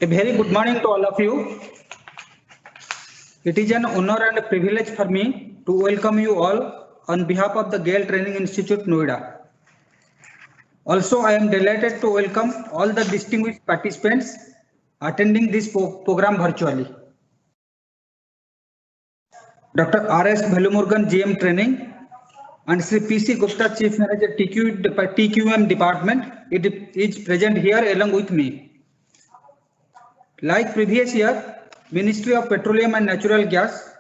A very good morning to all of you. It is an honor and a privilege for me to welcome you all on behalf of the Gale Training Institute, Noida. Also, I am delighted to welcome all the distinguished participants attending this program virtually. Dr. R.S. Bhelumurugan, GM Training, and Sri P.C. Gupta, Chief Manager, TQM Department, is present here along with me. Like previous year, Ministry of Petroleum and Natural Gas,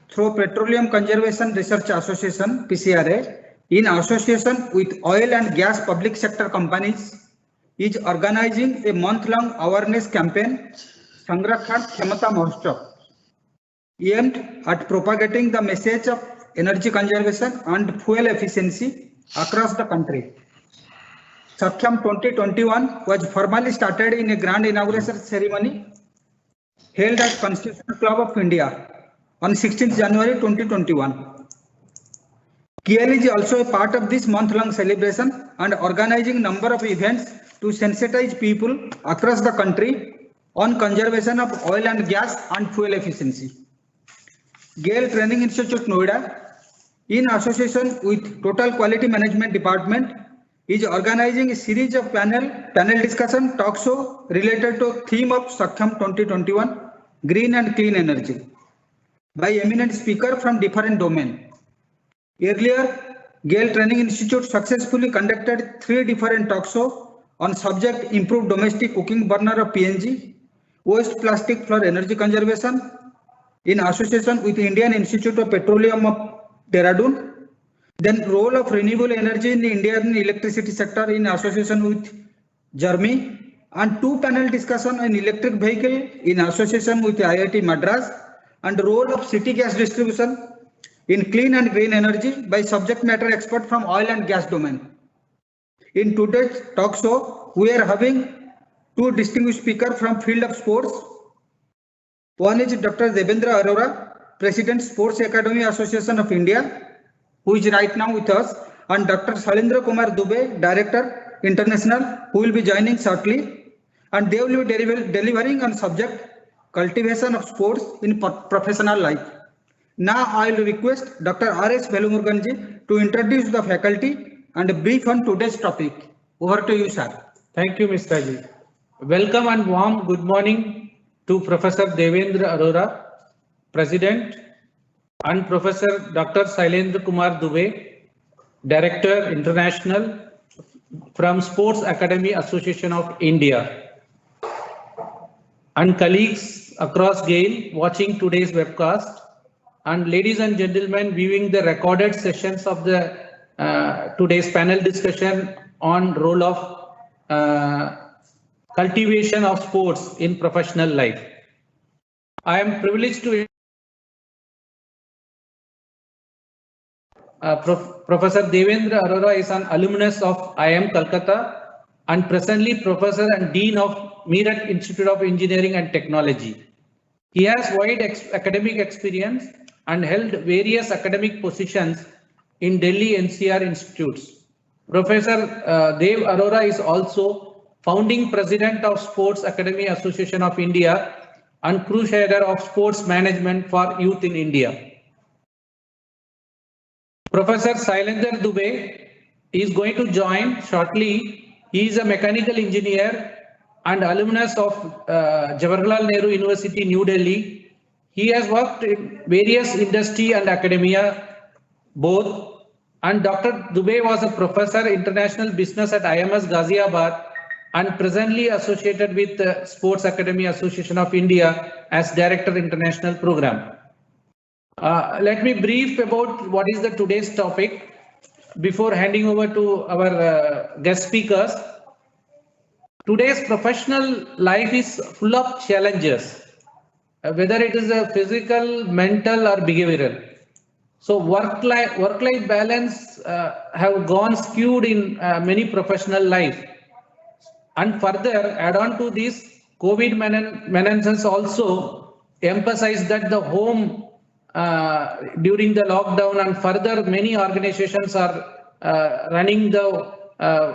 through Petroleum Conservation Research Association, PCRA, in association with oil and gas public sector companies, is organizing a month-long awareness campaign, Sanrakshan Khyamata Mahotsav, aimed at propagating the message of energy conservation and fuel efficiency across the country. Sakhyam 2021 was formally started in a grand inauguration ceremony held at Constitutional Club of India on 16th January 2021. KL is also a part of this month-long celebration and organizing number of events to sensitize people across the country on conservation of oil and gas and fuel efficiency. Gale Training Institute, Noida, in association with Total Quality Management Department, is organizing a series of panel discussion talk show related to theme of Sakhyam 2021, Green and Clean Energy, by eminent speakers from different domains. Earlier, Gale Training Institute successfully conducted 3 different talk shows on subject improved domestic cooking burner of PNG, waste plastic for energy conservation, in association with Indian Institute of Petroleum of Dehradun, then role of renewable energy in the Indian electricity sector in association with Germany, and 2 panel discussion on electric vehicle in association with IIT Madras, and role of city gas distribution in clean and green energy by subject matter expert from oil and gas domain. In today's talk show, we are having 2 distinguished speakers from field of sports. One is Dr. Devendra Arora, President Sports Academy Association of India, who is right now with us, and Dr. Shailendra Kumar Dubey, Director International, who will be joining shortly, and they will be delivering on subject cultivation of sports in professional life. Now I will request Dr. R.S. Bhelumurugan to introduce the faculty and brief on today's topic. Over to you, sir. Thank you, Mr. Ji. Welcome and warm good morning to Professor Devendra Arora, President, and Professor Dr. Shailendra Kumar Dubey, Director International from Sports Academy Association of India, and colleagues across Gale watching today's webcast, and ladies and gentlemen viewing the recorded sessions of the today's panel discussion on role of cultivation of sports in professional life. I am privileged to Professor Devendra Arora is an alumnus of IIM Calcutta and presently Professor and Dean of Meerut Institute of Engineering and Technology. He has wide academic experience and held various academic positions in Delhi NCR institutes. Professor Dev Arora is also founding President of Sports Academy Association of India and Crusader of Sports Management for Youth in India. Professor Shailendra Dubey is going to join shortly. He is a mechanical engineer and alumnus of Jawaharlal Nehru University, New Delhi. He has worked in various industry and academia both, and Dr. Dubey was a professor international business at IMS Ghaziabad and presently associated with the Sports Academy Association of India as Director International Program. Let me brief about what is the today's topic before handing over to our guest speakers. Today's professional life is full of challenges, whether it is a physical, mental or behavioral. So work-life balance have gone skewed in many professional life. And further, add on to this, COVID menaces also emphasize that the home during the lockdown, and further many organizations are running the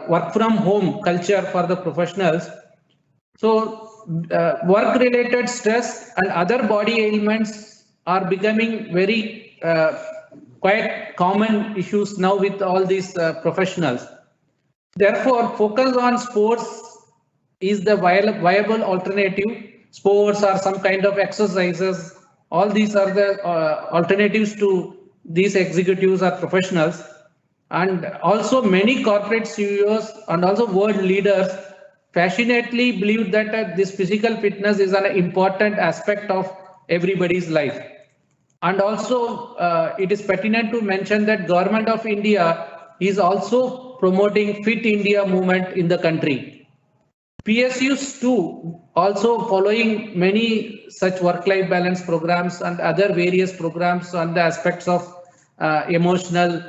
work from home culture for the professionals. So work-related stress and other body ailments are becoming very quite common issues now with all these professionals. Therefore, focus on sports is the viable alternative. Sports or some kind of exercises, all these are the alternatives to these executives or professionals. And also many corporate CEOs and also world leaders passionately believe that this physical fitness is an important aspect of everybody's life. And also it is pertinent to mention that Government of India is also promoting Fit India movement in the country. PSUs too also following many such work-life balance programs and other various programs on the aspects of emotional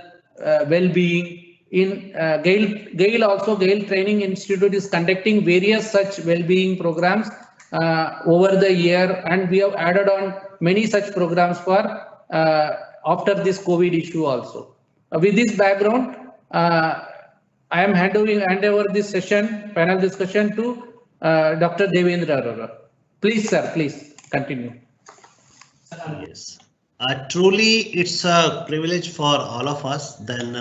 well-being. In Gale Training Institute is conducting various such well-being programs over the year, and we have added on many such programs for after this COVID issue also. With this background, I am hand over this session, panel discussion to Dr. Devendra Arora. Please, sir, please continue. Yes. Truly, it's a privilege for all of us, then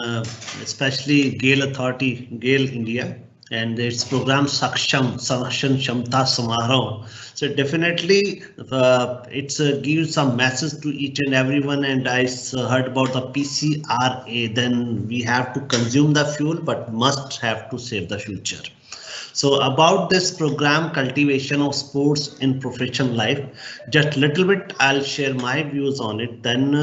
especially Gale Authority, Gale India, and its program Saksham Shamta Samaroh. So definitely it gives some message to each and everyone. And I heard about the PCRA. Then we have to consume the fuel, but must have to save the future. So about this program, cultivation of sports in professional life, just little bit I'll share my views on it. Then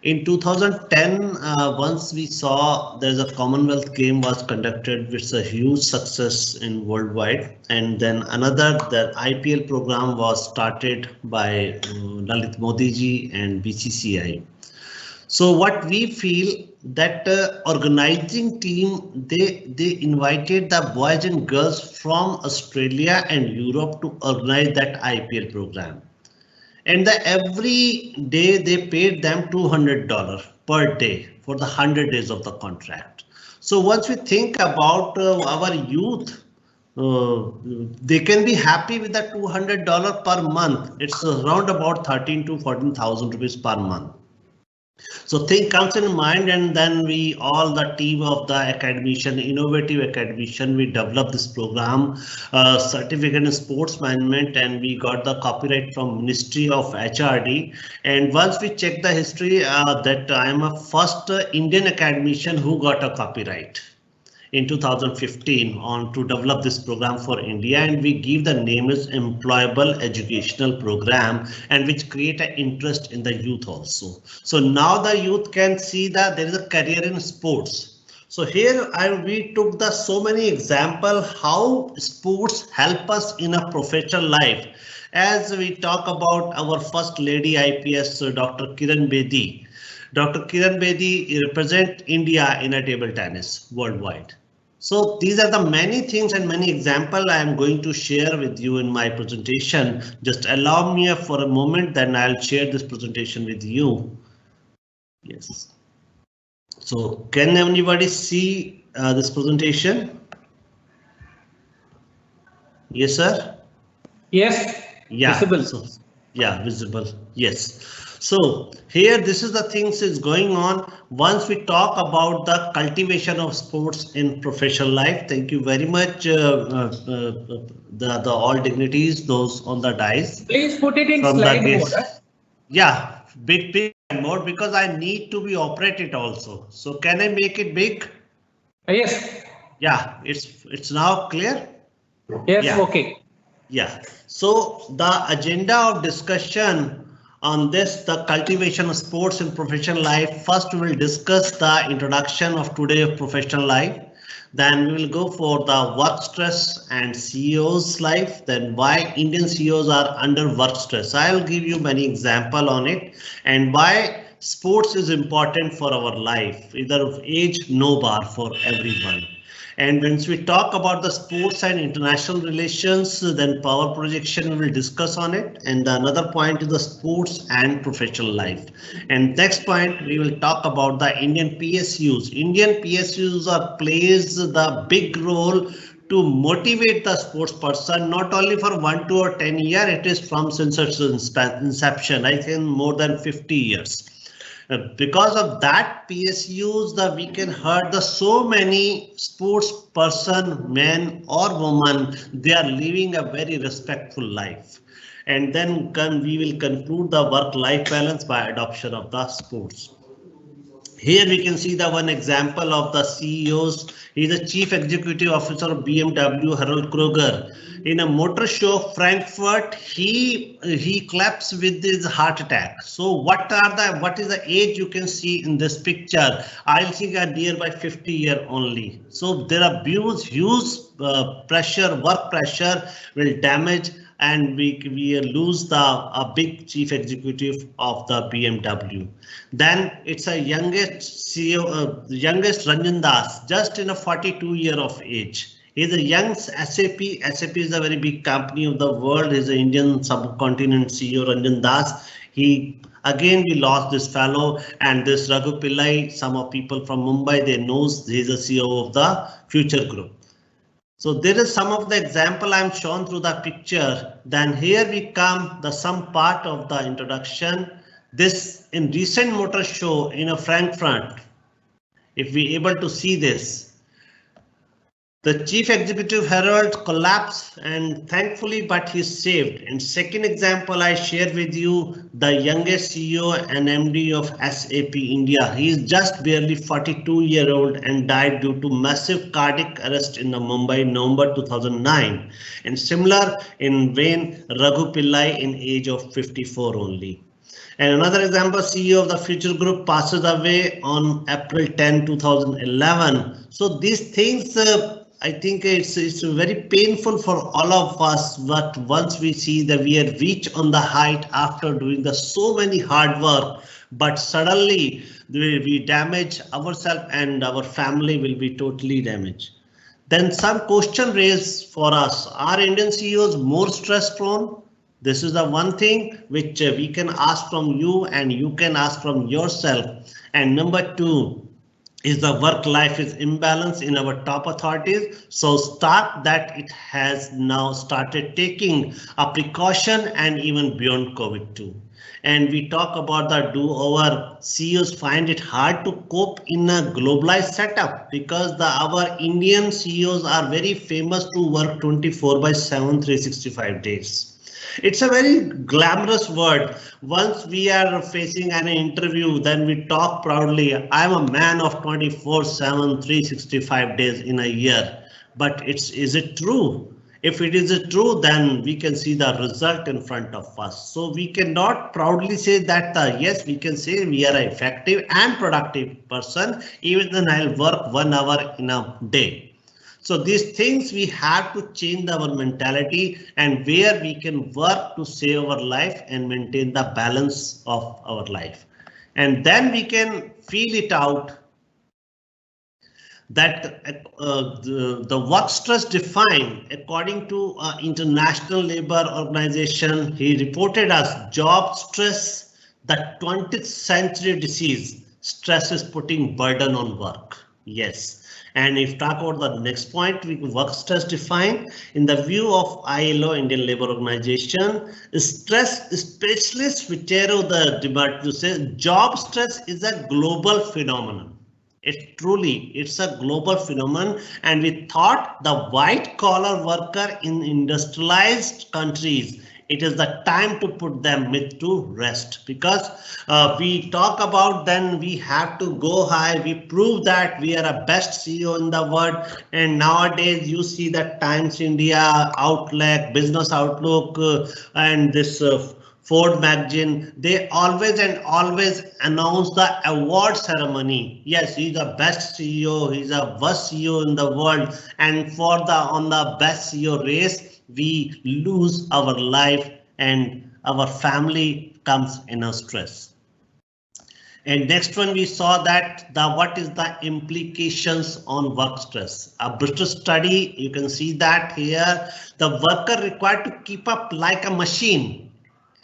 in 2010, once we saw there's a Commonwealth game was conducted, which is a huge success in worldwide. And then another, the IPL program was started by Lalit Modi ji and BCCI. So what we feel that organizing team, they invited the boys and girls from Australia and Europe to organize that IPL program. And every day they paid them $200 per day for the 100 days of the contract. So once we think about our youth, they can be happy with the $200 per month. It's around about 13 to 14,000 rupees per month. So thing comes in mind, and then we all the team of the academician, innovative academician, we developed this program, certificate in sports management, and we got the copyright from Ministry of HRD. And once we check the history, that I am a first Indian academician who got a copyright in 2015 on to develop this program for India, and we give the name as Employable Educational Program, and which create an interest in the youth also. So now the youth can see that there is a career in sports. So here we took the so many example how sports help us in a professional life. As we talk about our first lady IPS, Dr. Kiran Bedi. Dr. Kiran Bedi represent India in a table tennis worldwide. So these are the many things and many examples I am going to share with you in my presentation. Just allow me for a moment, then I'll share this presentation with you. Yes. So can anybody see this presentation? Yes, sir. Yes. Yeah. Visible. So, yeah, visible. Yes. So here, this is the things is going on. Once we talk about the cultivation of sports in professional life, thank you very much, the all dignitaries, those on the dais. Please put it in slide mode. Yeah, big mode, because I need to be operated also. So can I make it big? Yes. Yeah, it's now clear. Yes. Yeah. Okay. Yeah. So the agenda of discussion on this, the cultivation of sports in professional life. First, we will discuss the introduction of today's professional life. Then we will go for the work stress and CEO's life. Then why Indian CEOs are under work stress. I will give you many examples on it, and why sports is important for our life. Either of age, no bar for everyone. And when we talk about the sports and international relations, then power projection we will discuss on it. And another point is the sports and professional life. And next point, we will talk about the Indian PSUs. Indian PSUs plays the big role to motivate the sports person, not only for 1, 2 or 10 years, it is from since its inception, I think more than 50 years. Because of that PSUs, we can heard the so many sports person, men or women, they are living a very respectful life. And then we will conclude the work-life balance by adoption of the sports. Here we can see the one example of the CEOs. He is the Chief Executive Officer of BMW, Harold Kroger. In a motor show, Frankfurt, he collapsed with his heart attack. So what is the age you can see in this picture? I think a nearby 50 year only. So there are huge pressure, work pressure will damage, and we lose a big chief executive of the BMW. Then it's a youngest CEO, youngest Ranjan Das, just in a 42 year of age. He's a young SAP. SAP is a very big company of the world. He's an Indian subcontinent CEO, Ranjan Das. We lost this fellow, and this Raghu Pillai, some of people from Mumbai, they knows he's the CEO of the Future Group. So there is some of the example I'm shown through the picture. Then here we come some part of the introduction. This in recent motor show in a Frankfurt. If we able to see this, the chief executive Harold collapsed, and thankfully, but he's saved. And second example I share with you, the youngest CEO and MD of SAP India. He is just barely 42-year-old and died due to massive cardiac arrest in Mumbai, November 2009. And similar in vein, Raghu Pillai in age of 54 only. And another example, CEO of the Future Group passes away on April 10, 2011. So these things, I think it's very painful for all of us, but once we see that we have reached on the height after doing so many hard work, but suddenly we damage ourselves and our family will be totally damaged. Then some question raised for us, are Indian CEOs more stress prone? This is the one thing which we can ask from you and you can ask from yourself. And number two, is the work life is imbalance in our top authorities. So start that it has now started taking a precaution and even beyond COVID too. And we talk about the our CEOs find it hard to cope in a globalized setup because our Indian CEOs are very famous to work 24/7, 365 days. It's a very glamorous word. Once we are facing an interview, then we talk proudly. I'm a man of 24/7, 365 days in a year. But is it true? If it is true, then we can see the result in front of us. So we cannot proudly say that, yes, we can say we are an effective and productive person, even then I'll work 1 hour in a day. So these things we have to change our mentality and where we can work to save our life and maintain the balance of our life. And then we can feel it out that the work stress defined according to International Labour Organization, he reported as job stress, the 20th century disease. Stress is putting burden on work. Yes. And if talk about the next point, we work stress defined in the view of ILO, Indian Labour Organization, stress specialist Vitero the debate to say job stress is a global phenomenon. It's a global phenomenon, and we thought the white collar worker in industrialized countries, it is the time to put them to rest because we talk about then we have to go high. We prove that we are a best CEO in the world. And nowadays you see that Times India, Outlook, Business Outlook and this Ford magazine, they always announce the award ceremony. Yes, he's the best CEO, he's the worst CEO in the world. And on the best CEO race, we lose our life and our family comes in a stress. And next one, we saw that what is the implications on work stress. A British study, you can see that here, the worker required to keep up like a machine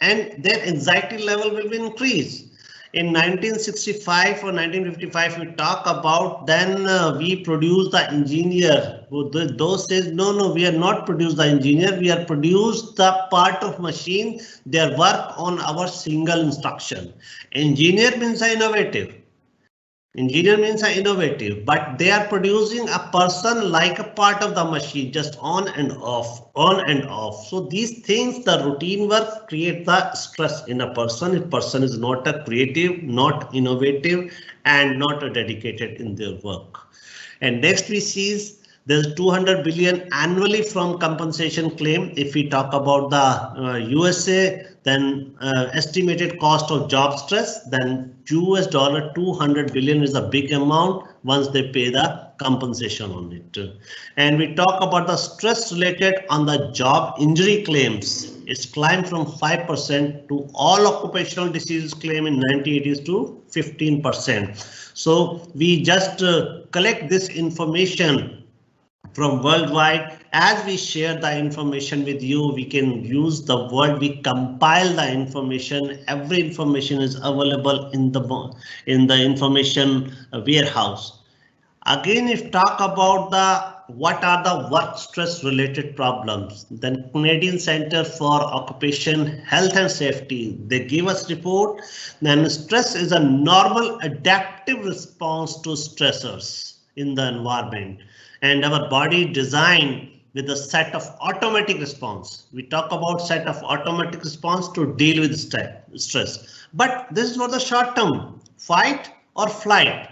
and their anxiety level will increase. in 1965 or 1955 we talk about, then we produce the engineer. Those says no, we are not produce the engineer, we are produce the part of machine, their work on our single instruction. Engineer means innovative. Engineer means innovative, but they are producing a person like a part of the machine, just on and off, on and off. So these things, the routine work create the stress in a person. If person is not a creative, not innovative, and not a dedicated in their work. And next we see is there's 200 billion annually from compensation claim. If we talk about the USA, then estimated cost of job stress, then US dollar 200 billion is a big amount once they pay the compensation on it. And we talk about the stress related on the job injury claims. It's climbed from 5% to all occupational diseases claim in 1980s to 15%. So we just collect this information from worldwide. As we share the information with you, we can use the word, we compile the information. Every information is available in the information warehouse. Again, if talk about the what are the work stress related problems, then Canadian Center for Occupation Health and Safety, they give us report. Then stress is a normal adaptive response to stressors in the environment, and our body designed with a set of automatic response. We talk about set of automatic response to deal with stress, but this is for the short term, fight or flight.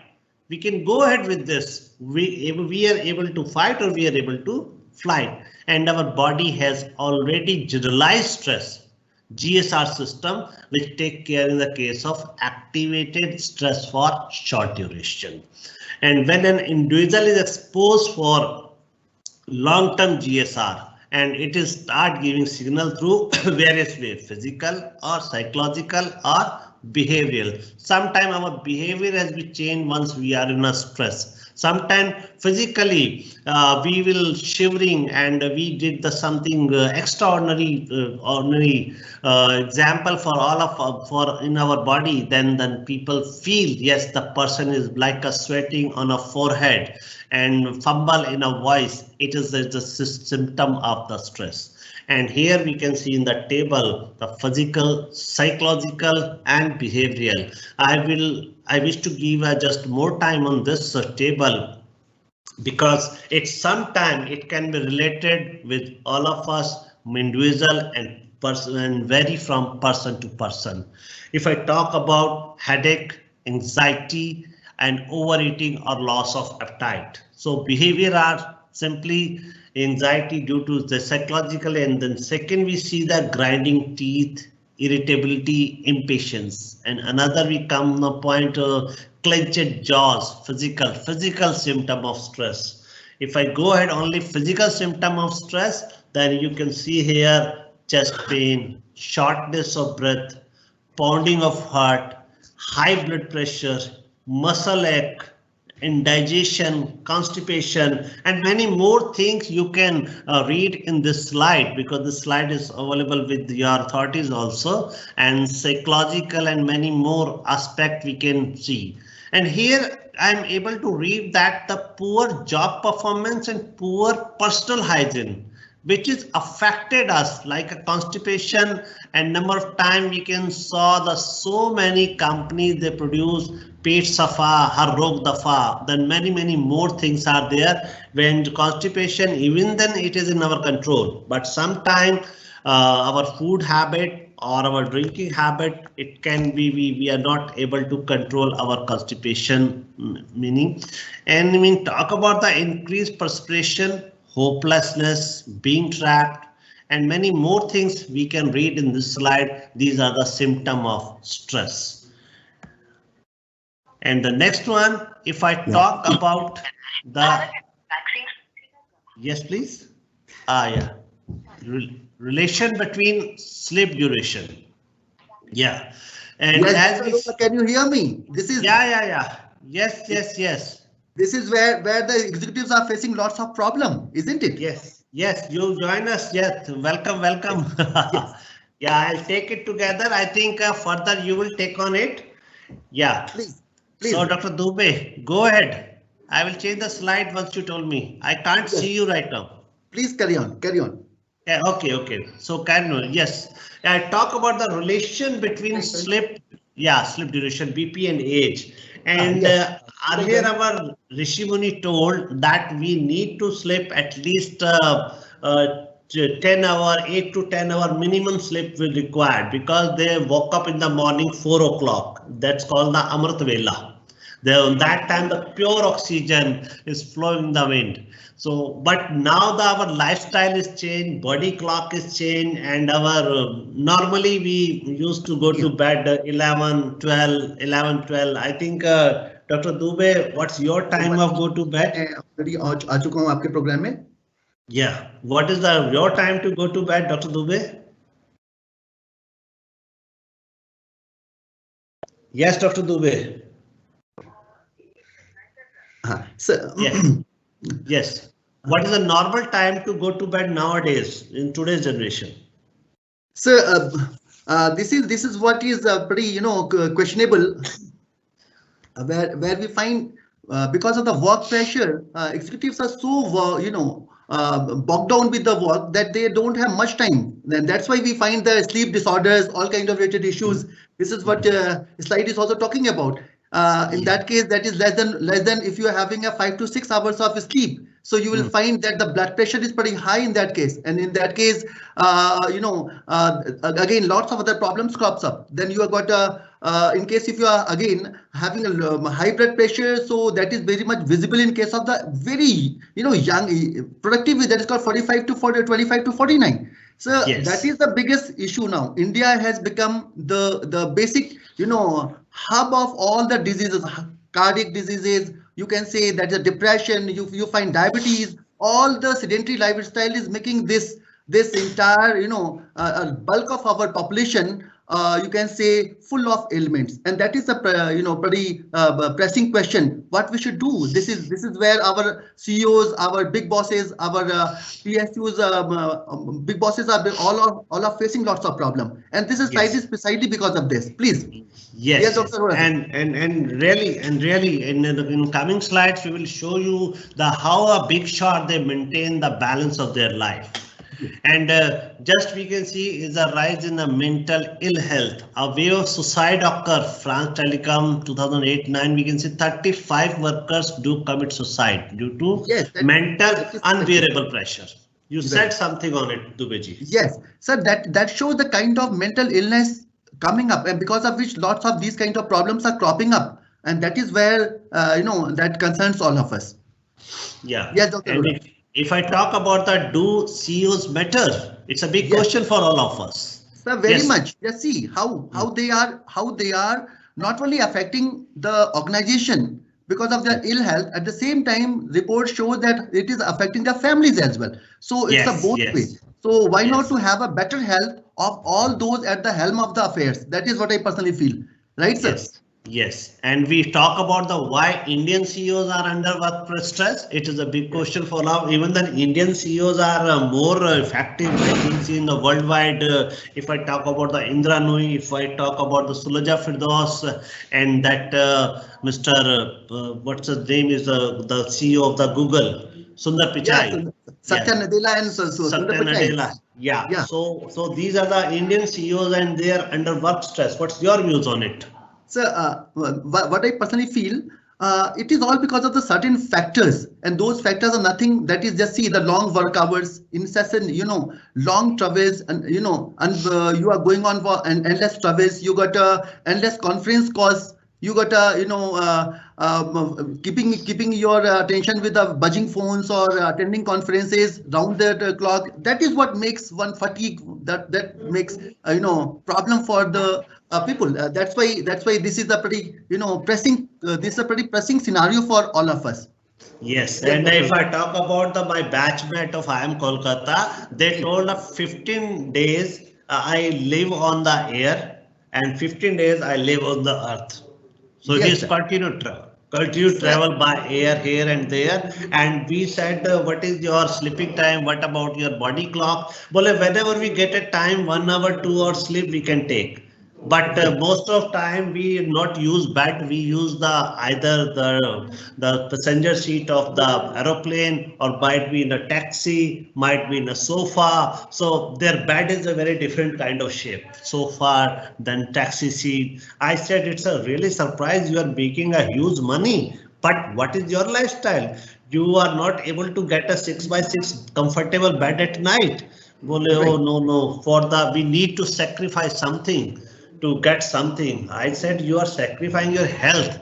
We can go ahead with this. We are able to fight or we are able to flight, and our body has already generalized stress GSR system, which take care in the case of activated stress for short duration. And when an individual is exposed for long-term GSR, and it is start giving signal through various ways, physical or psychological or behavioral. Sometimes our behavior has been changed once we are in a stress. Sometimes physically we will shivering and we did the something extraordinary example for all of for in our body. Then people feel yes, the person is like a sweating on a forehead and fumble in a voice. It is the symptom of the stress. And here we can see in the table the physical, psychological and behavioral. I wish to give just more time on this table because it's sometime it can be related with all of us, individual and person, and vary from person to person. If I talk about headache, anxiety and overeating or loss of appetite. So behavior are simply anxiety due to the psychological, and then second we see the grinding teeth, irritability, impatience, and another we come to point clenched jaws, physical symptom of stress. If I go ahead only physical symptom of stress, then you can see here chest pain, shortness of breath, pounding of heart, high blood pressure, muscle ache, indigestion, constipation, and many more things you can read in this slide, because the slide is available with your authorities also, and psychological and many more aspect we can see. And here I'm able to read that the poor job performance and poor personal hygiene, which is affected us like a constipation, and number of time we can saw the so many companies they produce Pet Safa, Har Rog Dafa, then many more things are there. When constipation, even then it is in our control, but sometime our food habit or our drinking habit, it can be we are not able to control our constipation meaning. And I mean talk about the increased perspiration, hopelessness, being trapped, and many more things we can read in this slide. These are the symptom of stress. And the next one, if I talk about the yes, please. Relation between sleep duration. Yeah. And yes, as can you hear me? This is Yes. This is where the executives are facing lots of problem, isn't it? Yes, you join us. Yes, welcome. Yes. Yeah, I'll take it together. I think further you will take on it. Yeah. Please, So, please. Dr. Dubey, go ahead. I will change the slide once you told me. I can't Yes, see you right now. please carry on. Carry on. Yeah, okay. So can you, yes. I talk about the relation between sleep, yeah, sleep duration, BP and age. And Yes. earlier our Rishi Muni told that we need to sleep at least 10 hour, 8 to 10 hour minimum sleep will required because they woke up in the morning 4 o'clock. That's called the Amrit Vela. That time the pure oxygen is flowing in the wind. So, but now our lifestyle is changed, body clock is changed, and our normally we used to go to bed 11, 12, 11, 12. I think Dr. Dubey, what's your time of go to bed? Already आ चुका हूँ आपके programme में. Yeah, what is your time to go to bed, Dr. Dubey? Yes, Dr. Dubey. So, Yes. Yes. What is the normal time to go to bed nowadays in today's generation? so this is what is pretty questionable, where we find because of the work pressure, executives are so bogged down with the work that they don't have much time. And that's why we find the sleep disorders, all kind of related issues. This is what slide is also talking about. In that case, that is less than if you are having a 5 to 6 hours of sleep. So you will find that the blood pressure is pretty high in that case, and in that case, again, lots of other problems crops up. Then you have got in case if you are again having a high blood pressure, so that is very much visible in case of the very young productivity, that is called 45 to 40, 25 to 49. So Yes. that is the biggest issue now. India has become the basic hub of all the diseases, cardiac diseases. You can say that the depression, you find diabetes, all the sedentary lifestyle is making this entire bulk of our population, you can say, full of ailments. And that is a pretty pressing question what we should do. This is where our CEOs, our big bosses, our PSUs, big bosses are all are facing lots of problem, and this is Yes. precisely because of this. Please. Yes, Yes, Dr. Rohit. and really in coming slides we will show you how a big shot they maintain the balance of their life. And just we can see is a rise in the mental ill health. A wave of suicide occur. France Telecom 2008-9. We can see 35 workers do commit suicide due to mental unbearable pressure. You said something on it, Dubeji. Yes, sir. That shows the kind of mental illness coming up, and because of which lots of these kind of problems are cropping up, and that is where that concerns all of us. Yeah. Yes, Dr. And if I talk about the do CEOs matter, it's a big question for all of us. Sir, very much. Just see how they are not only affecting the organization because of their ill health. At the same time, reports show that it is affecting their families as well. So it's a both way. So why not to have a better health of all those at the helm of the affairs? That is what I personally feel. Right, sir? Yes, and we talk about the why Indian CEOs are under work stress. It is a big question for now. Even the Indian CEOs are more effective, I think, in the worldwide. If I talk about the Indra Nooyi, if I talk about the Sulaja Firdaus, and that Mr. What's his name is the CEO of the Google, Sundar Pichai. Satya Nadella and Sundar Pichai. Yeah. So these are the Indian CEOs and they are under work stress. What's your views on it? So what I personally feel, it is all because of the certain factors, and those factors are nothing that is just see the long work hours, incessant, long travels, and you are going on for an endless travels. You got endless conference calls. You got keeping your attention with the buzzing phones or attending conferences round the clock. That is what makes one fatigue. That makes problem for the people. That's why this is a pretty pressing. This is a pretty pressing scenario for all of us. Yes, and if I talk about my batchmate of IIM Kolkata, they told us 15 days I live on the air and 15 days I live on the earth. So it is continued travel by air here and there. And we said, what is your sleeping time? What about your body clock? Well, whenever we get a time, 1 hour, 2 hours sleep we can take. But most of time we not use bed, we use the either the passenger seat of the aeroplane, or might be in a taxi, might be in a sofa. So their bed is a very different kind of shape, sofa than taxi seat. I said it's a really surprise, you are making a huge money, but what is your lifestyle? You are not able to get a 6x6 comfortable bed at night. Bole, oh Right. no, for the we need to sacrifice something to get something. I said you are sacrificing your health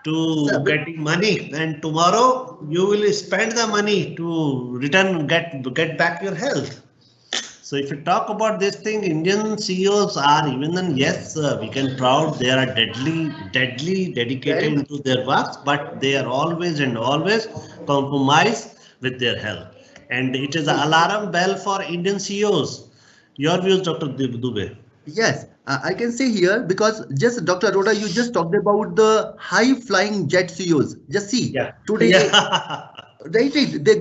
So, to getting money, and tomorrow you will spend the money to return get back your health. So if you talk about this thing, Indian CEOs are even then, yes, we can proud they are deadly dedicated very much. into their works, but they are always and always compromise with their health. And it is an alarm bell for Indian CEOs. Your views, Dr. Dubey? Yes, I can say here because just Dr. Arora, you just talked about the high flying jet CEOs. Just see Yeah. today, Yeah. right, right, they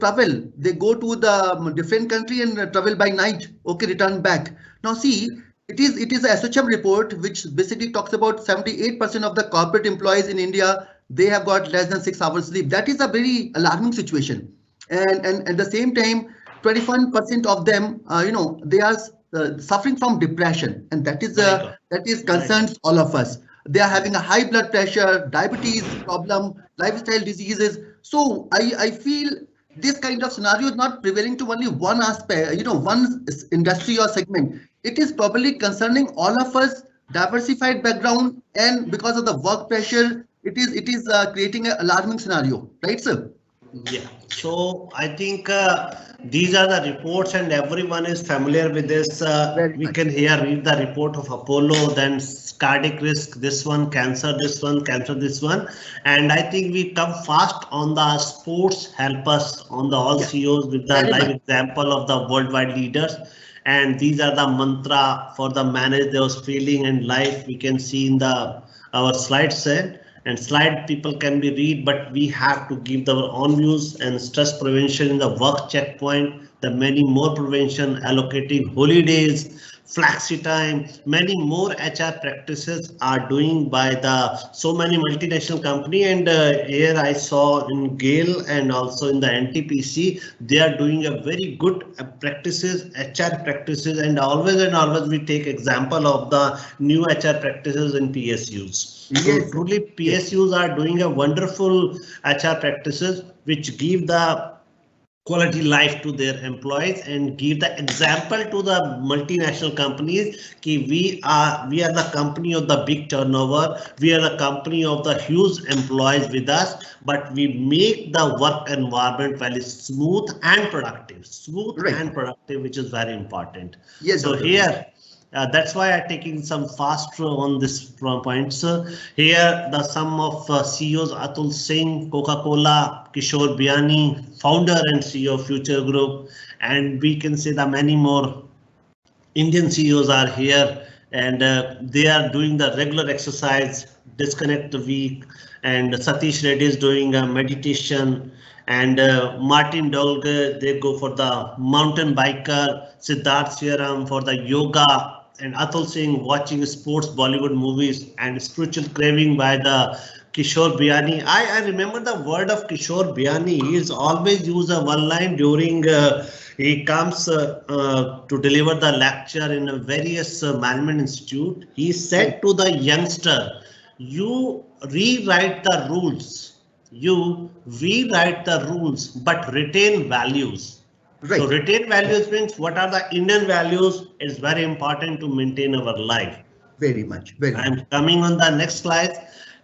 travel, they go to the different country and travel by night. Okay, return back. Now see, it is a SHM report which basically talks about 78% of the corporate employees in India, they have got less than 6 hours sleep. That is a very alarming situation. And at the same time, 21% of them, they are suffering from depression, and My God. that is My God. concerns all of us. They are having a high blood pressure, diabetes problem, lifestyle diseases. So I feel this kind of scenario is not prevailing to only one aspect, one industry or segment. It is probably concerning all of us, diversified background, and because of the work pressure, it is creating an alarming scenario, right, sir? Yeah, so I think these are the reports, and everyone is familiar with this. Very We much. can here read the report of Apollo, then cardiac risk, this one, cancer, this one. And I think we come fast on the sports, help us on the all Yeah, CEOs with the very live much. example of the worldwide leaders. And these are the mantra for the manage those feeling and life we can see in the our slide set, and slide people can be read, but we have to give our own views. And stress prevention in the work checkpoint, the many more prevention, allocating holidays, flexi time, many more HR practices are doing by the so many multinational company. And here I saw in Gale and also in the NTPC, they are doing a very good practices, HR practices, and always we take example of the new HR practices in PSUs. So Yes, sir. truly Yes. PSUs are doing a wonderful HR practices which give the quality life to their employees and give the example to the multinational companies ki we are the company of the big turnover, we are the company of the huge employees with us, but we make the work environment very smooth Right. and productive, which is very important. Yes, So Dr. Arora. here that's why I'm taking some fast on this points. Here, the sum of CEOs Atul Singh, Coca-Cola, Kishore Biani, founder and CEO of Future Group, and we can say the many more Indian CEOs are here, and they are doing the regular exercise, disconnect the week, and Satish Reddy is doing a meditation, and Martin Dolge, they go for the mountain biker, Siddharth Siaram for the yoga, and Atul Singh watching sports Bollywood movies, and spiritual craving by the Kishore Biani. I remember the word of Kishore Biani. He is always use a one line during he comes to deliver the lecture in a various management institute. He Right. said to the youngster, you rewrite the rules, you rewrite the rules, but retain values. So Right. retain values means what are the Indian values is very important to maintain our life. Very much. Very much. I'm coming on the next slide.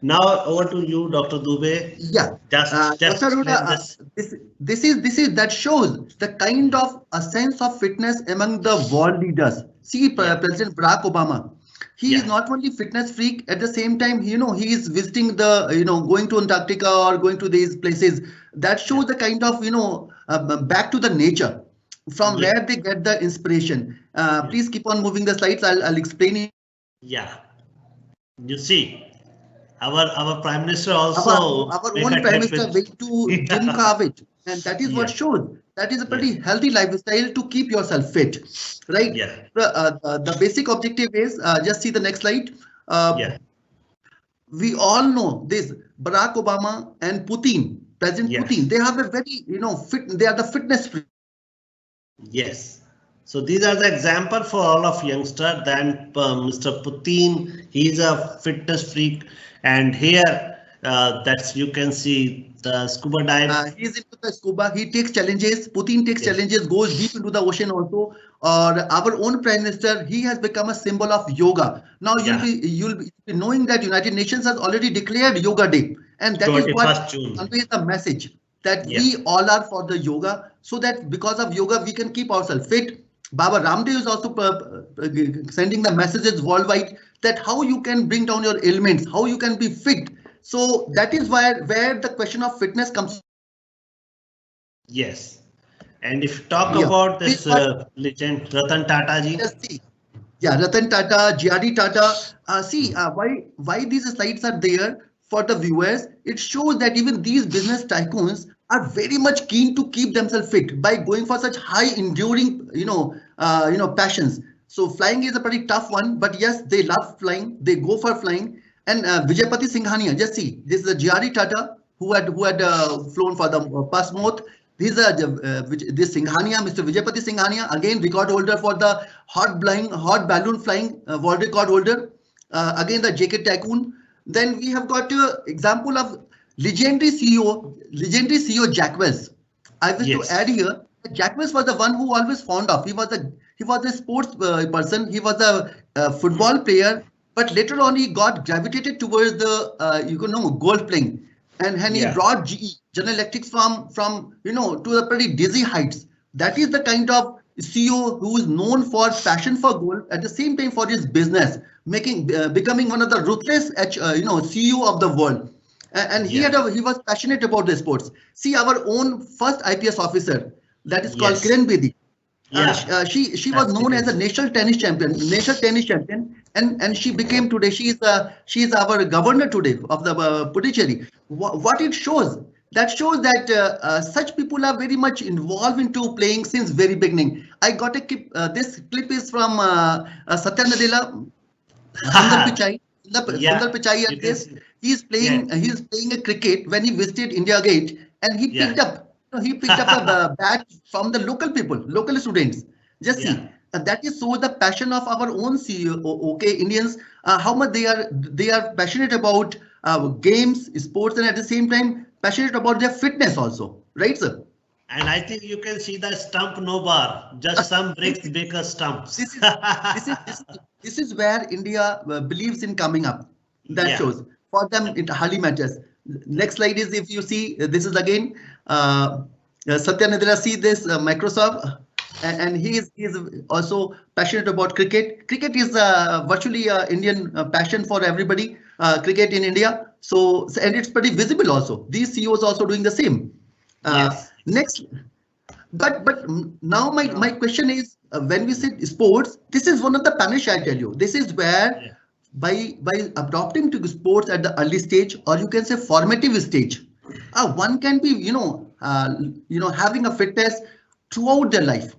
Now over to you, Dr. Dubey. Yeah. Just Dr. Arora, explain this. this is that shows the kind of a sense of fitness among the world leaders. See, Yeah, President Barack Obama. He is yeah, not only fitness freak, at the same time, he is visiting going to Antarctica or going to these places. That yeah, shows the kind of, back to the nature from yeah, where they get the inspiration. yeah, Please keep on moving the slides. I'll explain it. yeah. You see, our Prime Minister Our, also our make own a Prime trip Minister with. went to Jim Yeah, Carvey, and that is what yeah, shows that is a pretty healthy lifestyle to keep yourself fit, right? Yeah. The basic objective is, just see the next slide. Yeah. We all know this, Barack Obama and Putin, President Yes. Putin, they have a very, fit, they are the fitness freak. Yes. So these are the example for all of youngster. Then Mr. Putin, he's a fitness freak, and here that's you can see the scuba dive. He's into the scuba. He takes challenges. Putin takes Yes. challenges, goes deep into the ocean also. Or our own prime minister, he has become a symbol of yoga. Now you'll be knowing that United Nations has already declared Yoga Day, and that is what 21st June. conveys the message that Yeah. we all are for the yoga, so that because of yoga we can keep ourselves fit. Baba Ramdev is also sending the messages worldwide that how you can bring down your ailments, how you can be fit. So that is where the question of fitness comes. Yes. And if you talk Yeah. about this This legend Ratan Tata ji. Just see. Yeah, Ratan Tata, GRD Tata. Why these slides are there for the viewers? It shows that even these business tycoons are very much keen to keep themselves fit by going for such high enduring, passions. So flying is a pretty tough one, but yes, they love flying. They go for flying. And Vijaypati Singhania, just see, this is a GRD Tata who had flown for the Pasmoth. This Singhania, Mr. Vijaypati Singhania, again record holder for the hot balloon flying world record holder. Again the JK Tycoon. Then we have got example of legendary CEO Jack Welch. I wish Yes. to add here, Jack Welch was the one who always fond of. He was a sports person. He was a football player, but later on he got gravitated towards the golf playing. And he Yeah. brought General Electrics from to the pretty dizzy heights. That is the kind of CEO who is known for passion for golf, at the same time for his business, becoming one of the ruthless CEO of the world. And he was passionate about the sports. See, our own first IPS officer, that is called Yes. Kiran Bedi. Yeah. She was known as a national tennis champion, and she became today. She is our governor today of the Puducherry. What it shows? That shows that such people are very much involved into playing since very beginning. I got a clip. This clip is from Satya Nadella, Sundar Pichai. Yeah, Sundar Pichai you at can this. see. He's playing a cricket when he visited India Gate, and he picked up a bat from the local people, local students. Just see, that is so the passion of our own CEO. Okay, Indians, how much they are passionate about games, sports, and at the same time passionate about their fitness also, right, sir? And I think you can see the stump no bar, just some bricks, bigger stumps. This is where India believes in coming up. That shows for them it hardly matters. Next slide is, if you see, this is again Satya Nadella. See this Microsoft, and he is also passionate about cricket. Cricket is virtually Indian passion for everybody. Cricket in India. So and it's pretty visible also. These CEOs also doing the same. Next. But now my question is, when we say sports, this is one of the punish, I tell you. This is where by adopting to sports at the early stage, or you can say formative stage, one can be having a fitness throughout their life.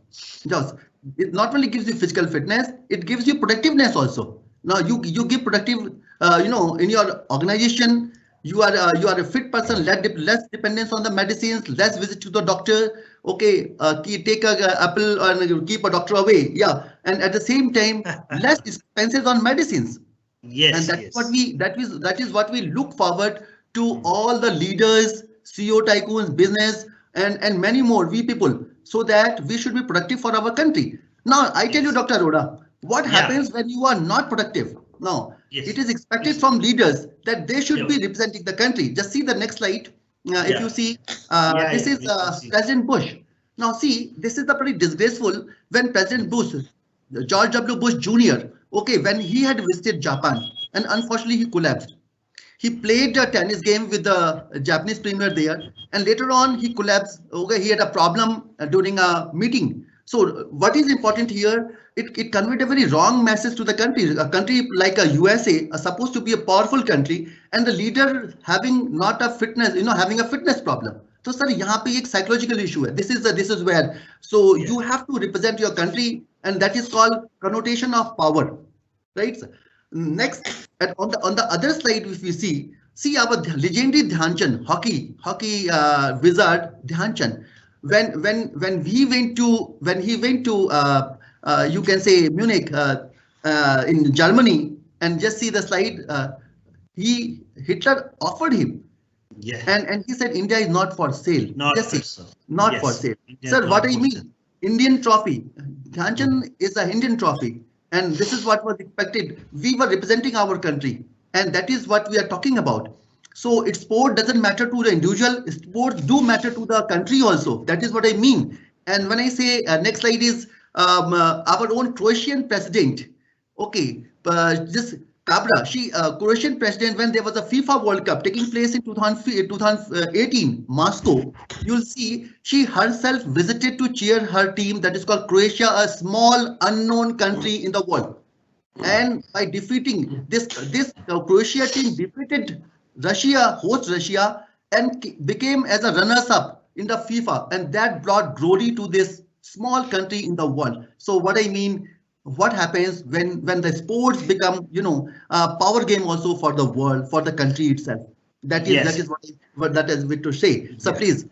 Just it not only gives you physical fitness, it gives you productiveness also. Now you give productive in your organization. You are a fit person, less dependence on the medicines, less visit to the doctor. Okay, take a apple and keep a doctor away. Yeah, and at the same time, less expenses on medicines. Yes, and that is what we look forward to all the leaders, CEO tycoons, business, and many more, we people, so that we should be productive for our country. Now, I tell you, Dr. Arora, what happens when you are not productive? Now, it is expected from leaders that they should be representing the country. Just see the next slide. If you see, this is President Bush. Now, see, this is the pretty disgraceful when President Bush, George W. Bush Jr., okay, when he had visited Japan, and unfortunately he collapsed. He played a tennis game with the Japanese premier there, and later on he collapsed. Okay, he had a problem during a meeting. So what is important here? It conveyed a very wrong message to the country. A country like a USA is supposed to be a powerful country, and the leader having not a fitness, having a fitness problem. तो sir यहाँ पे एक psychological issue है. This is where, so you have to represent your country, and that is called connotation of power, right? Sir? Next, and on the other slide, if we see our legendary Dhyan Chand, hockey wizard Dhyan Chand, when he went to you can say Munich in Germany, and just see the slide, Hitler offered him. Yeah. And he said India is not for sale. Not Just for see, sale. not Yes. for sale. India Sir, is what not I for mean, sale. Indian trophy. Dhyan Chand is a Indian trophy, and this is what was expected. We were representing our country, and that is what we are talking about. So it's sport doesn't matter to the individual. Sports do matter to the country also. That is what I mean. And when I say next slide is our own Croatian president. Okay, this Cabra, Croatian president, when there was a FIFA World Cup taking place in 2018, Moscow, you'll see she herself visited to cheer her team, that is called Croatia, a small unknown country in the world. And by defeating this Croatia team defeated Russia, host Russia, and became as a runners-up in the FIFA, and that brought glory to this small country in the world. So what I mean, what happens when the sports become, you know, a power game also for the world, for the country itself. That is what that is to say. So please.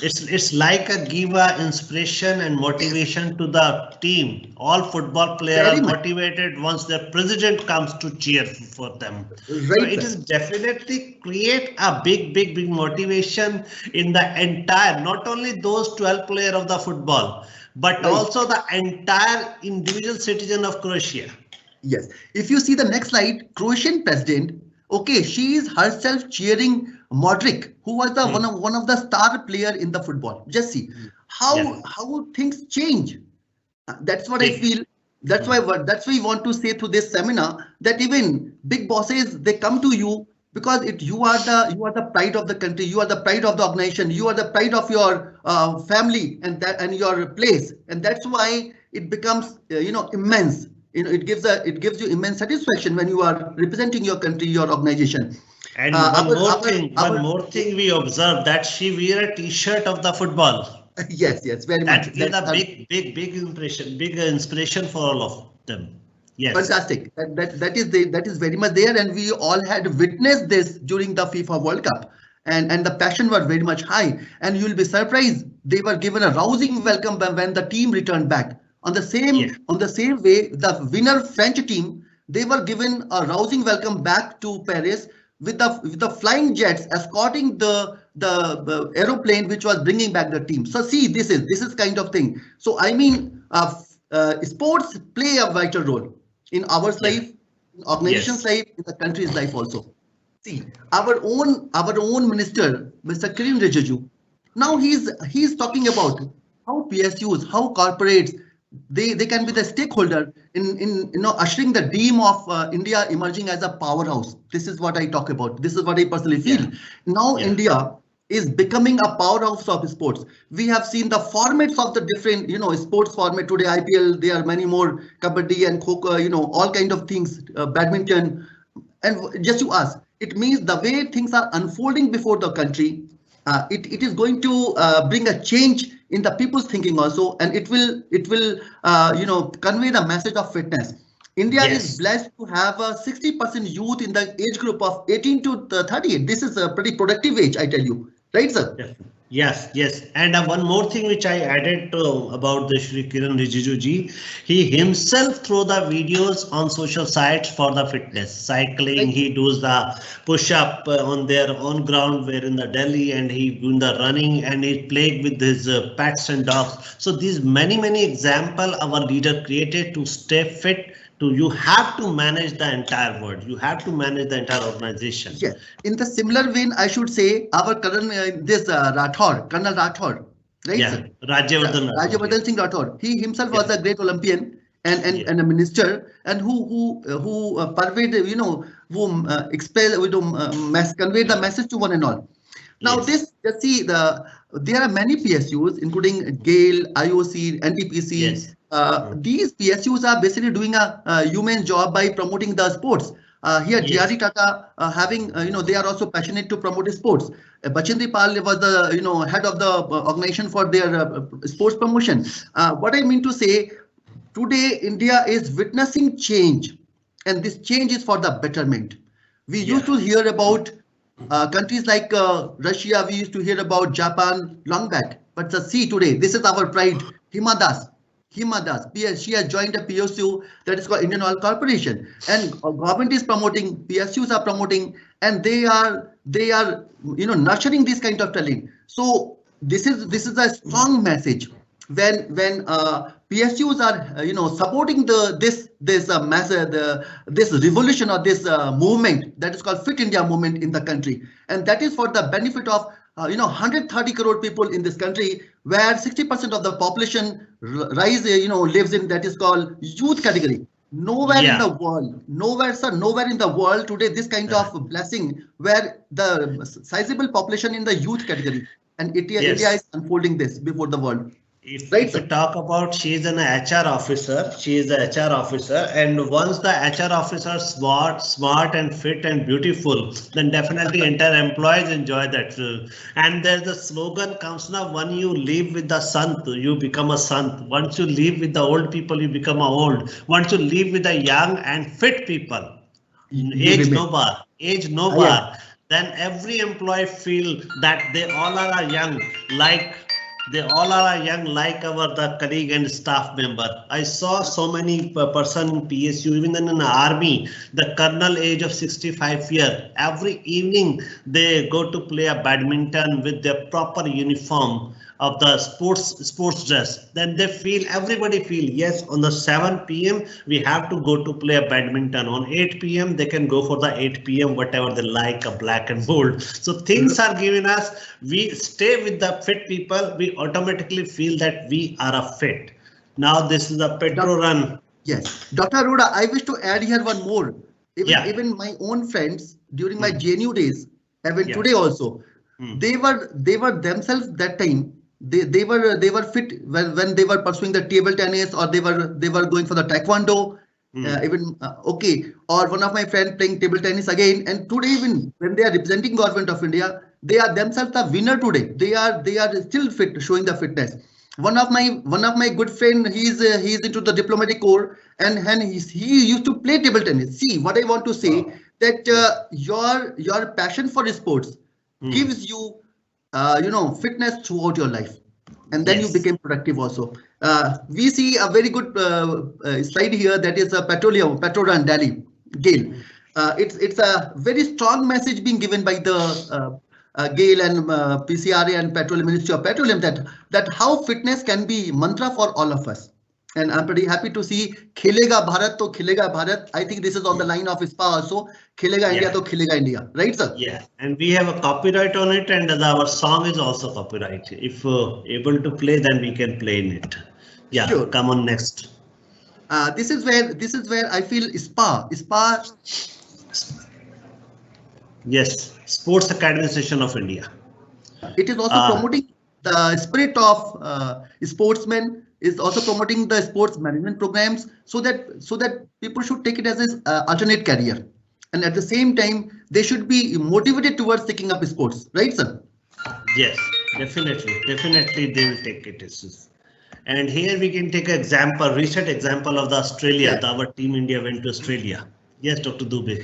It's like a give a inspiration and motivation to the team. All football players are motivated once their president comes to cheer for them. Right, so it is definitely create a big motivation in the entire, not only those 12 players of the football, but also the entire individual citizen of Croatia. Yes, if you see the next slide, Croatian president, okay, she is herself cheering Modric, who was the one of the star player in the football. Just see how things change. That's what I feel. That's why we want to say through this seminar that even big bosses, they come to you because you are the pride of the country, you are the pride of the organization, you are the pride of your family and your place, and that's why it becomes immense. It gives you immense satisfaction when you are representing your country, your organization. And one more thing we observed, that she wear a t-shirt of the football. Yes, very much. That's a big inspiration for all of them. Yes. Fantastic. That is very much there, and we all had witnessed this during the FIFA World Cup, and the passion was very much high. And you'll be surprised, they were given a rousing welcome when the team returned back. On the same way, the winner French team, they were given a rousing welcome back to Paris with the flying jets escorting the aeroplane which was bringing back the team. So see, this is kind of thing. So I mean, sports play a vital role in our life, in organization's life, in the country's life also. See, our own minister, Mr. Kiren Rijiju, now he's talking about how PSUs, how corporates, they can be the stakeholder in ushering the dream of India emerging as a powerhouse. This is what I talk about. This is what I personally feel. Now India is becoming a powerhouse of sports. We have seen the formats of the different sports format today. IPL, there are many more, kabaddi and kho, all kind of things, badminton, and just to ask, it means the way things are unfolding before the country, it is going to bring a change in the people's thinking also, and it will convey the message of fitness. India is blessed to have a 60% youth in the age group of 18 to 38. This is a pretty productive age, I tell you, right, sir? Yes. And one more thing which I added about the Shri Kiren Rijiju ji, he himself throw the videos on social sites for the fitness, cycling. He does the push-up on their own ground, where in the Delhi, and he doing the running, and he playing with his pets and dogs. So these many example our leader created to stay fit. You have to manage the entire world. You have to manage the entire organization. Yes. In the similar vein, I should say our current Colonel Rathore, right? Yeah, Rajyavardhan Singh Rathore. He himself was a great Olympian and a minister, and who pervaded, conveyed the message to one and all. Now just see there are many PSUs, including GAIL, IOC, NTPC. These PSUs are basically doing a human job by promoting the sports. Here, Yes. GRE Tata having, they are also passionate to promote sports. Bachchandri Pal was the, head of the organization for their sports promotion. What I mean to say, today India is witnessing change, and this change is for the betterment. We used to hear about countries like Russia, we used to hear about Japan long back. But see today, this is our pride. Hima Das, she has joined a PSU that is called Indian Oil Corporation, and government is promoting, PSUs are promoting, and they are nurturing this kind of talent. So this is a strong message when PSUs are supporting this revolution or this movement that is called Fit India movement in the country, and that is for the benefit of 130 crore people in this country, where 60% of the population lives in that is called youth category. Nowhere in Yeah. the world, nowhere in the world today this kind of blessing where the sizable population in the youth category, and India is unfolding this before the world. If we talk about, she is an HR officer, and once the HR officer smart and fit and beautiful, then definitely entire employees enjoy that. And there's the slogan comes now: when you live with the sant, you become a sant. Once you live with the old people, you become a old. Once you live with the young and fit people, age no bar, then every employee feel that they all are young, like our the colleague and staff member. I saw so many person in PSU, even in the army, the colonel age of 65 years. Every evening they go to play a badminton with their proper uniform of the sports dress. Then they feel, everybody feel, yes, on the 7 p.m. we have to go to play a badminton. On 8 p.m. they can go for the 8 p.m. whatever they like, a black and gold. So things are given us. We stay with the fit people. We automatically feel that we are a fit. Now this is a Petro run. Yes, Dr. Arora, I wish to add here one more. Even my own friends during my JNU days, even today also, they were themselves that time. They were fit when they were pursuing the table tennis, or they were going for the taekwondo. Or one of my friends playing table tennis again, and today even when they are representing government of India, they are themselves the winner today. They are still fit, showing the fitness. One of my good friend, he's into the diplomatic corps, and he used to play table tennis. See, what I want to say, that your passion for sports gives you fitness throughout your life, and then you became productive also. We see a very good slide here, that is a Petro Run Delhi GAIL. It's a very strong message being given by the GAIL and PCRA and Petroleum Ministry of Petroleum, that how fitness can be mantra for all of us. And I'm pretty happy to see Khilega Bharat to Khilega Bharat. I think this is on the line of SPA also. Khilega India to Khilega India. Right, sir? Yeah, and we have a copyright on it, and our song is also copyright. If able to play, then we can play in it. Yeah, sure. Come on next. This is where I feel SPA. Yes, Sports Academy Association of India. It is also promoting the spirit of sportsmen. Is also promoting the sports management programs, so that people should take it as an alternate career, and at the same time they should be motivated towards taking up sports, right, sir? Yes, definitely they will take it. And here we can take an recent example of the Australia. Our team India went to Australia. Yes, Dr. Dubey.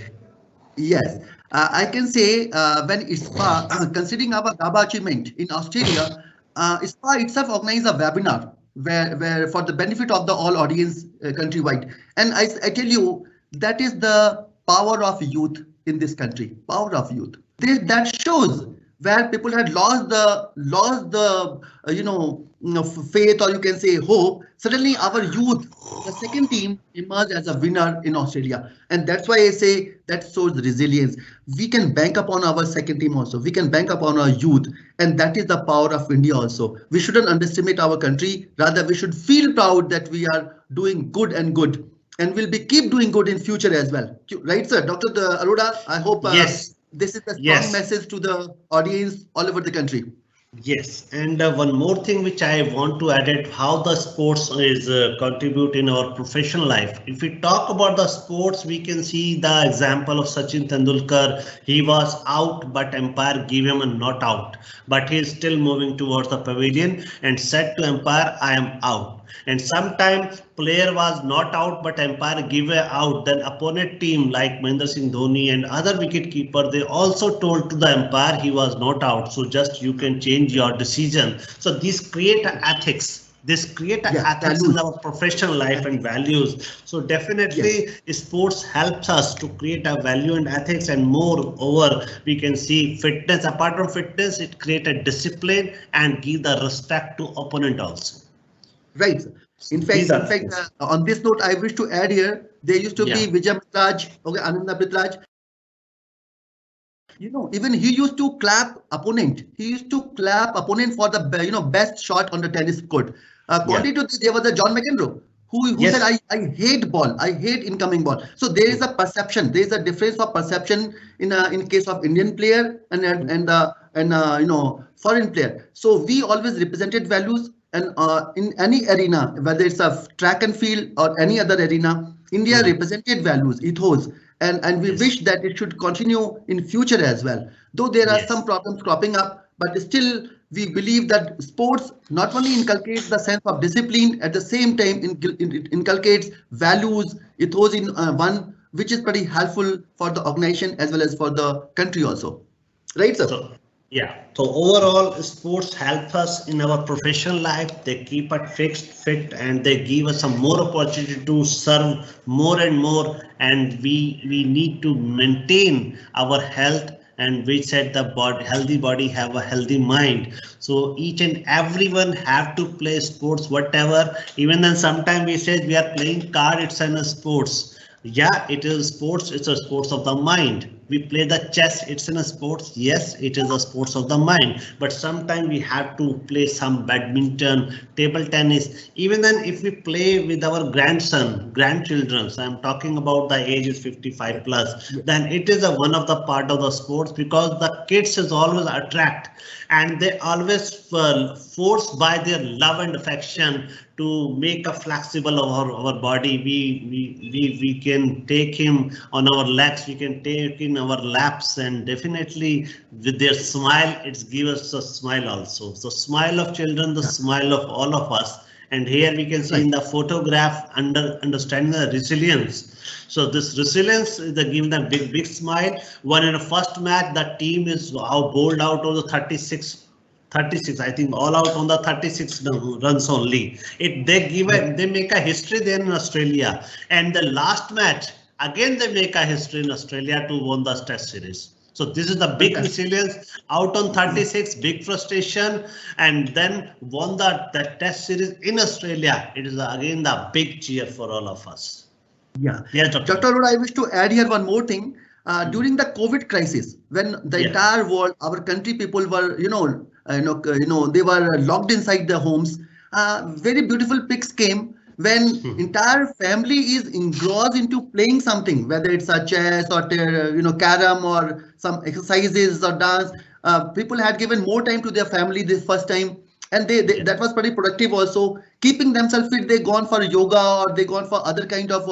Yes, I can say when ISPA, considering our GABA achievement in Australia, ISPA itself organized a webinar where for the benefit of the all audience countrywide. And I tell you, that is the power of youth in this country. Power of youth. That shows where people had lost the faith, or you can say hope. Suddenly our youth, the second team, emerged as a winner in Australia, and that's why I say that shows resilience. We can bank upon our second team also. We can bank upon our youth, and that is the power of India also. We shouldn't underestimate our country. Rather, we should feel proud that we are doing good, and we'll keep doing good in future as well. Right, sir? Dr. Arora, I hope. Yes. This is a strong message to the audience all over the country. Yes, and one more thing which I want to add it, how the sports is contribute in our professional life. If we talk about the sports, we can see the example of Sachin Tendulkar. He was out, but umpire gave him a not out, but he is still moving towards the pavilion and said to umpire, "I am out." And sometimes player was not out, but umpire give a out. Then opponent team like Mahendra Singh Dhoni and other wicket keeper, they also told to the umpire he was not out. So just you can change your decision. So these create a ethics. This create a Yeah, ethics in values. our professional life and values. So definitely sports helps us to create a value and ethics, and moreover we can see fitness. Apart from fitness, it create a discipline and give the respect to opponent also. Right. In These are fact, things. on this note, I wish to add here, there used to be Yeah. Vijay Mitraj, okay, Ananda Mitraj. You know, even he used to clap opponent. He used to clap opponent for the best shot on the tennis court. Contrary to this, there was a John McEnroe who Yes. said, I hate ball, I hate incoming ball. So there is a perception, there is a difference of perception in case of Indian player and foreign player. So we always represented values, and in any arena, whether it's a track and field or any other arena, India represented values, ethos, and we Yes. wish that it should continue in future as well. Though there are Yes. some problems cropping up, but still we believe that sports not only inculcates the sense of discipline, at the same time it inculcates values, ethos in one, which is pretty helpful for the organization as well as for the country also. Right, sir? So, yeah. So overall, sports help us in our professional life. They keep us fixed, fit, and they give us some more opportunity to serve more and more. And we need to maintain our health. And we said the body, healthy body have a healthy mind. So each and everyone have to play sports, whatever. Even then, sometimes we said we are playing card. It's in a sports. Yeah, it is sports. It's a sports of the mind. We play the chess. It's in a sports. Yes, it is a sports of the mind. But sometimes we have to play some badminton, table tennis. Even then, if we play with our grandson, grandchildren, so I'm talking about the age is 55 plus, then it is a one of the part of the sports, because the kids is always attract, and they always forced by their love and affection to make a flexible of our body. We can take him on our legs, we can take in our laps, and definitely with their smile, it's give us a smile also. So smile of children, the smile of all of us. And here we can see in the photograph understanding the resilience. So this resilience is the giving them big smile. One in the first match, the team is how bowled out of the 36, I think all out on the 36 runs only. They make a history there in Australia, and the last match again they make a history in Australia to win the Test series. So this is the big resilience out on 36, big frustration, and then won the Test series in Australia. It is again the big cheer for all of us. Yeah. Yeah, Dr. Arora, I wish to add here one more thing. During the COVID crisis, when the entire world, our country people were, they were locked inside their homes. Very beautiful pics came when entire family is engrossed into playing something, whether it's a chess or carom or some exercises or dance. People had given more time to their family this first time, and that was pretty productive also, keeping themselves fit. They gone for yoga, or they gone for other kind of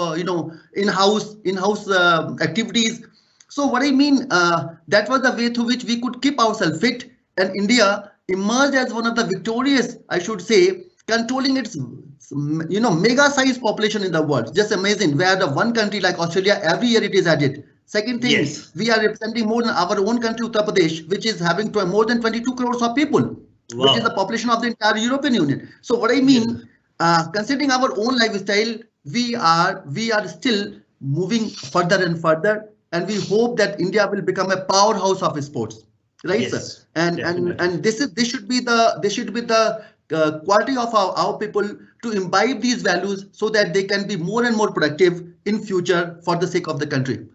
in-house activities. So what I mean, that was the way through which we could keep ourselves fit, and India emerged as one of the victorious, I should say, controlling its mega size population in the world. Just amazing. Where the one country like Australia, every year it is added. Second thing, we are representing more than our own country, Uttar Pradesh, which is having more than 22 crores of people, which is the population of the entire European Union. So what I mean, considering our own lifestyle, we are still moving further and further, and we hope that India will become a powerhouse of sports, right, sir? And this should be the quality of our people to imbibe these values, so that they can be more and more productive in future for the sake of the country.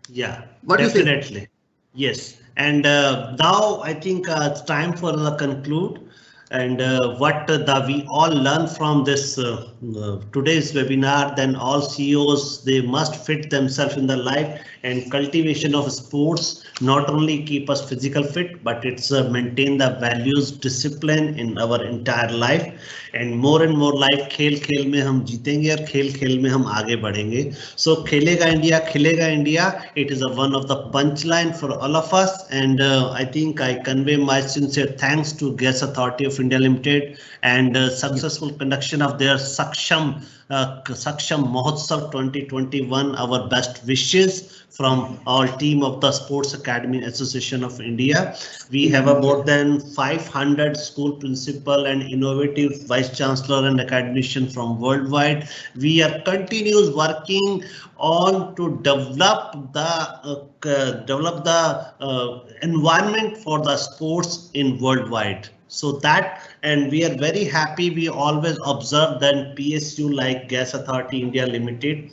Yeah, what definitely. Do you say? Yes, and now I think it's time for the conclude. and what we all learn from this today's webinar, then all CEOs, they must fit themselves in the life, and cultivation of sports not only keep us physical fit, but it's maintain the values, discipline in our entire life, and more life खेल खेल में हम जीतेंगे और खेल खेल में हम आगे बढ़ेंगे. So खेलेगा इंडिया, खिलेगा India, it is one of the punchline for all of us, and I think I convey my sincere thanks to Gas Authority of India Limited and successful conduction of their Saksham Mahotsav 2021. Our best wishes from our team of the Sports Academy Association of India. We have more than 500 school principal and innovative vice chancellor and academician from worldwide. We are continuous working on to develop the environment for the sports in worldwide. So that, and we are very happy. We always observe that PSU like Gas Authority India Limited,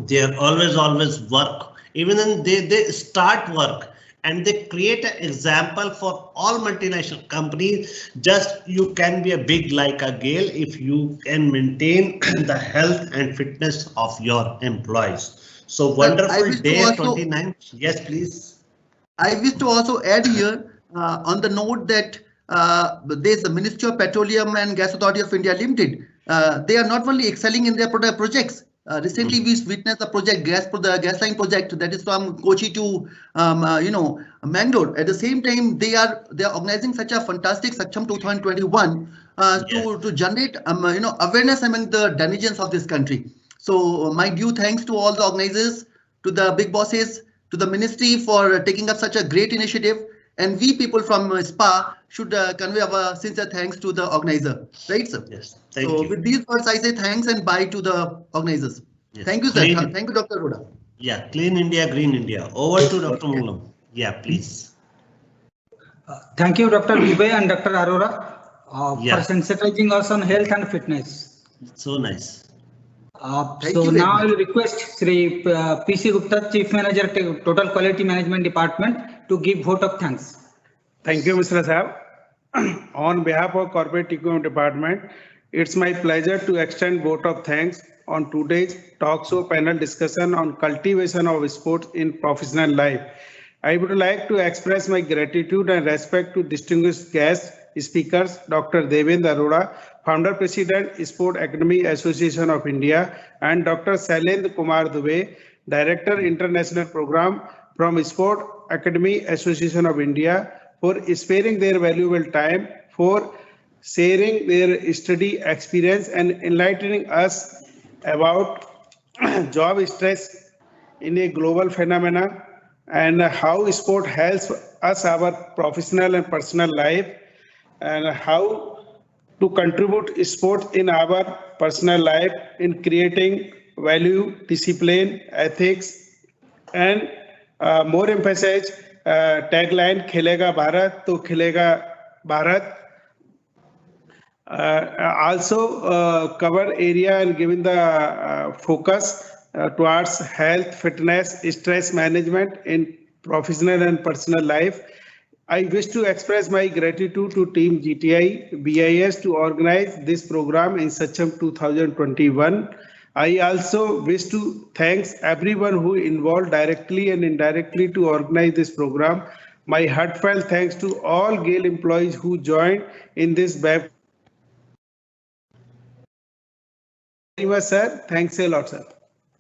they are always work. Even then they start work and they create an example for all multinational companies. Just you can be a big like a GAIL if you can maintain the health and fitness of your employees. So wonderful day 29. Yes, please. I wish to also add here on the note that there's the Ministry of Petroleum and Gas Authority of India Limited. They are not only excelling in their projects. Recently, we witnessed the project the gas line project that is from Kochi to Mangalore. At the same time, they are organizing such a fantastic Saksham 2021 to generate awareness among the denizens of this country. So my due thanks to all the organizers, to the big bosses, to the ministry for taking up such a great initiative. And we people from SPA should convey our sincere thanks to the organizer, right, sir? Yes, thank you. With these words, I say thanks and bye to the organizers. Yes. Thank you, sir. Thank you, Dr. Arora. Yeah, Clean India, Green India. Over to Dr. Mangalam. Yeah, please. Thank you, Dr. Dubey and Dr. Arora for sensitizing us on health and fitness. So nice. So now I will request Sri PC Gupta, Chief Manager, Total Quality Management Department, to give vote of thanks. Thank you, Mr. Saab. On behalf of Corporate Equipment Department, it's my pleasure to extend vote of thanks on today's talk show panel discussion on cultivation of sports in professional life. I would like to express my gratitude and respect to distinguished guest speakers, Dr. Devendra Arora, Founder President, Sport Academy Association of India, and Dr. Shailendra Kumar Dubey, Director International Program from Sport Academy Association of India, for sparing their valuable time, for sharing their study experience and enlightening us about job stress in a global phenomenon and how sport helps us our professional and personal life, and how to contribute sport in our personal life in creating value, discipline, ethics, and more emphasis tagline Khelega Bharat to Khelega Bharat. Also cover area and given the focus towards health, fitness, stress management in professional and personal life. I wish to express my gratitude to Team GTI BIS to organize this program in Saksham 2021. I also wish to thank everyone who involved directly and indirectly to organize this program. My heartfelt thanks to all GAIL employees who joined in this web. Thank you, sir. Thanks a lot, sir.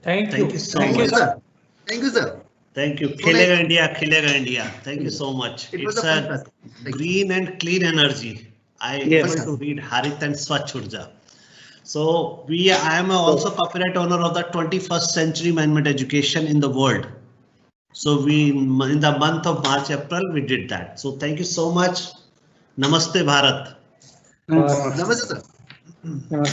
Thank you so much. Sir. Thank you, sir. Thank you. Khelega India, Khelega India. Thank you so much. It's a green and clean energy. I able to read Harit and Swachh Urja. So I am also copyright owner of the 21st century management education in the world. So in the month of March, April, we did that. So thank you so much. Namaste Bharat. Namaste, sir.